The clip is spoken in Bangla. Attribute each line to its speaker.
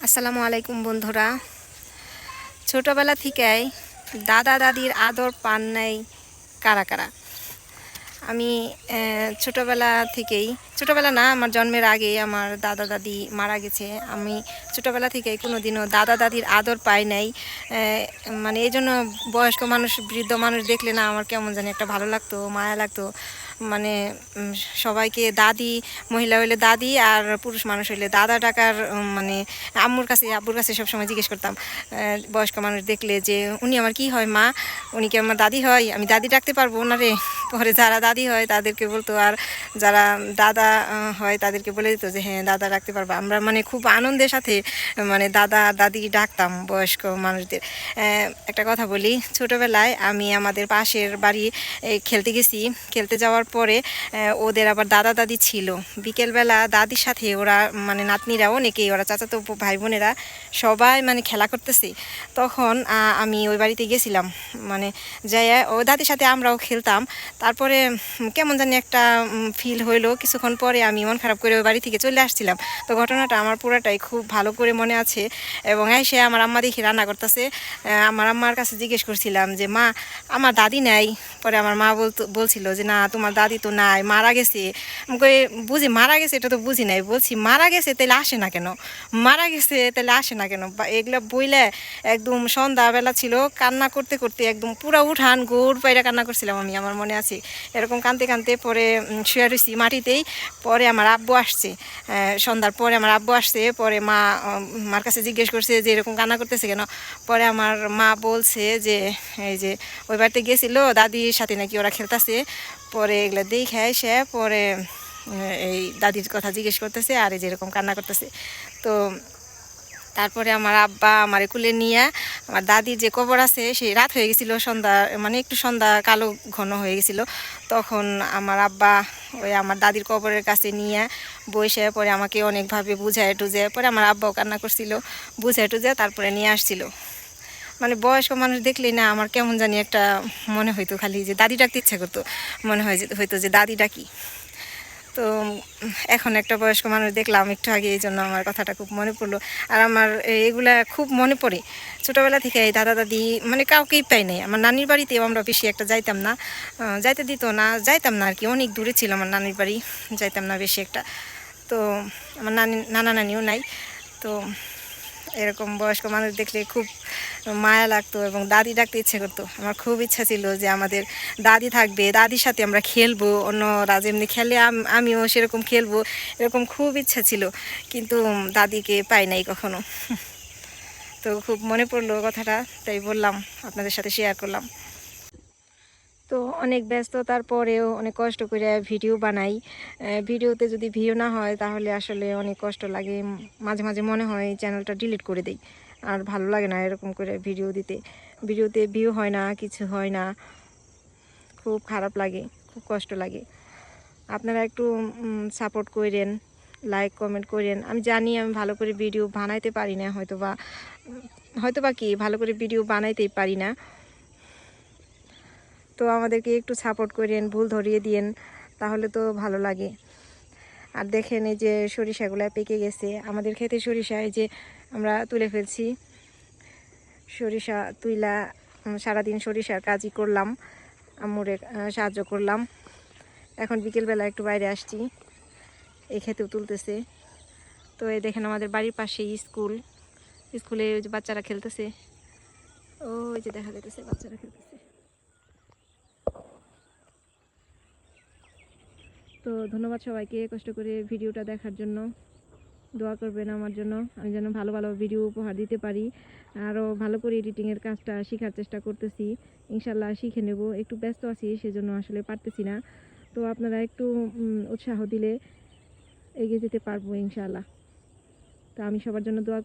Speaker 1: আসসালামু আলাইকুম বন্ধুরা। ছোটবেলা থেকেই দাদা দাদির আদর পান নাই কারা কারা? আমি ছোটবেলা থেকেই, ছোটবেলা না, আমার জন্মের আগেই আমার দাদা দাদি মারা গেছে। আমি ছোটবেলা থেকেই কোনোদিনও দাদা দাদির আদর পাই নাই। মানে এই জন্য বয়স্ক মানুষ, বৃদ্ধ মানুষ দেখলে না আমার কেমন জানি একটা ভালো লাগতো, মায়া লাগতো। মানে সবাইকে দাদি, মহিলা হইলে দাদি আর পুরুষ মানুষ হইলে দাদা ডাকার মানে আব্বুর কাছে সবসময় জিজ্ঞেস করতাম বয়স্ক মানুষ দেখলে যে উনি আমার কি হয় মা, উনি কি আমার দাদি হয়, আমি দাদি ডাকতে পারবো ওনারে? পরে যারা দাদি হয় তাদেরকে বলতো, আর যারা দাদা হয় তাদেরকে বলে দিত যে হ্যাঁ দাদা ডাকতে পারবো। আমরা মানে খুব আনন্দের সাথে মানে দাদা দাদি ডাকতাম বয়স্ক মানুষদের। একটা কথা বলি, ছোটোবেলায় আমি আমাদের পাশের বাড়ি খেলতে গেছি। খেলতে যাওয়ার পরে ওদের আবার দাদা দাদি ছিল। বিকেলবেলা দাদির সাথে ওরা মানে নাতনিরা অনেকেই, ওরা চাচাতো ভাই বোনেরা সবাই মানে খেলা করতেছি। তখন আমি ওই বাড়িতে গেছিলাম, মানে যাই ও দাদির সাথে আমরাও খেলতাম। তারপরে কেমন জানি একটা ফিল হইলো। কিছুক্ষণ পরে আমি মন খারাপ করে ওই বাড়ি থেকে চলে আসছিলাম। তো ঘটনাটা আমার পুরাটাই খুব ভালো করে মনে আছে। এবং এসে আমার আম্মা দেখি রান্না করতেছে। আমার আম্মার কাছে জিজ্ঞেস করছিলাম যে মা, আমার দাদি নাই? পরে আমার মা বলছিল যে না, তোমার দাদি তো নাই, মারা গেছে। আমি কই বুঝি মারা গেছে, এটা তো বুঝি নাই। বলছি মারা গেছে তাহলে আসে না কেন, মারা গেছে তাহলে আসে না কেন? এগুলো বইলে একদম সন্ধ্যাবেলা ছিল, কান্না করতে করতে একদম পুরা উঠান গোড় পাইরা কান্না করছিলাম আমি, আমার মনে আছে। এরকম কাঁদতে কাঁদতে পরে শুয়ে রয়েছি মাটিতেই। পরে আমার আব্বু আসছে, সন্ধ্যার পরে আমার আব্বু আসছে। পরে মার কাছে জিজ্ঞেস করছে যে এরকম কান্না করতেছে কেন? পরে আমার মা বলছে যে এই যে ওই বাড়িতে গেছিলো দাদির সাথে নাকি ওরা খেলতেছে। পরে এগুলো দেখে এসে পরে এই দাদির কথা জিজ্ঞেস করতেছে আর এই যেরকম কান্না করতেছে। তো তারপরে আমার আব্বা আমারে কুলে নিয়ে, আমার দাদির যে কবর আছে সেই রাত হয়ে গেছিলো, সন্ধ্যা মানে একটু সন্ধ্যা কালো ঘন হয়ে গেছিলো। তখন আমার আব্বা ওই আমার দাদির কবরের কাছে নিয়ে বসে পরে আমাকে অনেকভাবে বুঝায় টুঝে, পরে আমার আব্বাও কান্না করছিল, বুঝায় টুঝে তারপরে নিয়ে আসছিল। মানে বয়স্ক মানুষ দেখলেই না আমার কেমন জানি একটা মনে হইতো, খালি যে দাদি ডাকতে ইচ্ছা করতো, মনে হইতো যে দাদি ডাকি। তো এখন একটা বয়স্ক মানুষ দেখলাম একটু আগে, এই জন্য আমার কথাটা খুব মনে পড়লো। আর আমার এগুলা খুব মনে পড়ে ছোটোবেলা থেকে। এই দাদা দাদি মানে কাউকেই পাই নাই। আমার নানির বাড়িতেও আমরা বেশি একটা যাইতাম না, যাইতে দিত না, যাইতাম না আর কি, অনেক দূরে ছিল আমার নানির বাড়ি, যাইতাম না বেশি একটা। তো আমার নানা নানিও নাই। তো এরকম বয়স্ক মানুষ দেখলে খুব মায়া লাগতো এবং দাদি ডাকতে ইচ্ছে করতো। আমার খুব ইচ্ছা ছিল যে আমাদের দাদি থাকবে, দাদির সাথে আমরা খেলবো, অন্যরা যেমনি খেলে আমিও সেরকম খেলবো, এরকম খুব ইচ্ছা ছিল। কিন্তু দাদিকে পাই নাই কখনো। তো খুব মনে পড়লো কথাটা, তাই বললাম, আপনাদের সাথে শেয়ার করলাম। তো অনেক ব্যস্ততার পরেও অনেক কষ্ট করে ভিডিও বানাই। ভিডিওতে যদি ভিউ না হয় তাহলে আসলে অনেক কষ্ট লাগে। মাঝে মাঝে মনে হয় চ্যানেলটা ডিলিট করে দেই, আর ভালো লাগে না এরকম করে ভিডিও দিতে। ভিডিওতে ভিউ হয় না, কিছু হয় না, খুব খারাপ লাগে, খুব কষ্ট লাগে। আপনারা একটু সাপোর্ট করেন, লাইক কমেন্ট করেন। আমি জানি আমি ভালো করে ভিডিও বানাইতে পারি না, হয়তোবা কি ভালো করে ভিডিও বানাইতেই পারি না। তো আমাদেরকে একটু সাপোর্ট করেন, ভুল ধরিয়ে দিয়েন, তাহলে তো ভালো লাগে। আর দেখেন এই যে সরিষাগুলো পেকে গেছে আমাদের ক্ষেতে, সরিষা এই যে আমরা তুলে ফেলছি। সরিষা তুইলা সারাদিন সরিষার কাজই করলাম, আম্মুরে সাহায্য করলাম। এখন বিকেলবেলা একটু বাইরে আসছি, এই ক্ষেতেও তুলতেছে। তো এই দেখেন আমাদের বাড়ির পাশেই স্কুলে ওই যে বাচ্চারা খেলতেছে, ওই যে দেখা যাইতেছে বাচ্চারা খেলতেছে। তো ধন্যবাদ সবাইকে কষ্ট করে ভিডিওটা দেখার জন্য। দোয়া করবেন আমার জন্য, আমি যেন ভালো ভালো ভিডিও উপহার দিতে পারি। আরও ভালো করে এডিটিংয়ের কাজটা শেখার চেষ্টা করতেছি, ইনশাল্লাহ শিখে নেব। একটু ব্যস্ত আছি সেজন্য আসলে পারতেছি না। তো আপনারা একটু উৎসাহ দিলে এগিয়ে যেতে পারবো ইনশাল্লাহ। তো আমি সবার জন্য দোয়া